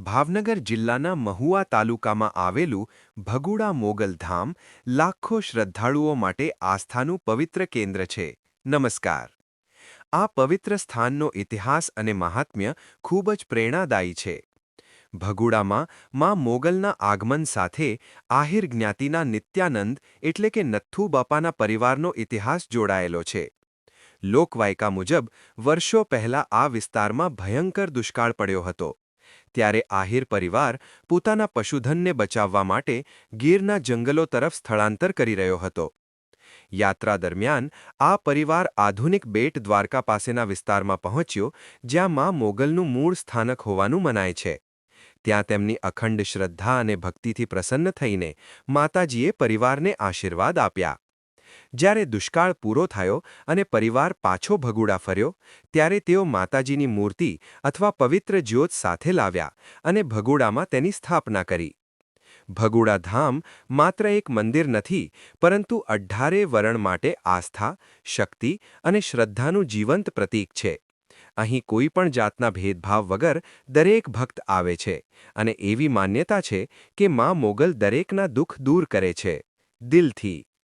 ભાવનગર જિલ્લાના મહુવા તાલુકામાં આવેલું ભગુડા મોગલ ધામ લાખો શ્રદ્ધાળુઓ માટે આસ્થાનું પવિત્ર કેન્દ્ર છે. નમસ્કાર. આ પવિત્ર સ્થાનનો ઇતિહાસ અને મહાત્મ્ય ખૂબ જ પ્રેરણાદાયી છે. ભગુડામાં મા મોગલના આગમન સાથે આહિર જ્ઞાતિના નિત્યાનંદ એટલે કે નથ્થુ બાપાના પરિવારનો ઇતિહાસ જોડાયેલો છે. લોકવાયકા મુજબ વર્ષો પહેલા આ વિસ્તારમાં ભયંકર દુષ્કાળ પડ્યો હતો. ત્યારે આહિર પરિવાર પોતાના પશુધનને બચાવવા માટે ગીરના જંગલો તરફ સ્થળાંતર કરી રહ્યો હતો. યાત્રા દરમિયાન આ પરિવાર આધુનિક બેટ દ્વારકા પાસેના વિસ્તારમાં પહોંચ્યો, જ્યાં મા મોગલનું મૂળ સ્થાનક હોવાનું મનાય છે. ત્યાં તેમની અખંડ શ્રદ્ધા અને ભક્તિથી પ્રસન્ન થઈને માતાજીએ પરિવારને આશીર્વાદ આપ્યા. જ્યારે દુષ્કાળ પૂરો થયો અને પરિવાર પાછો ભગુડા ફર્યો, ત્યારે તેઓ માતાજીની મૂર્તિ અથવા પવિત્ર જ્યોત સાથે લાવ્યા અને ભગુડામાં તેની સ્થાપના કરી. ભગુડા ધામ માત્ર એક મંદિર નથી, પરંતુ 18 વરણ માટે આસ્થા, શક્તિ અને શ્રદ્ધાનું જીવંત પ્રતીક છે. અહીં કોઈ પણ જાતના ભેદભાવ વગર દરેક ભક્ત આવે છે અને એવી માન્યતા છે કે મા મોગલ દરેકના દુઃખ દૂર કરે છે. દિલથી.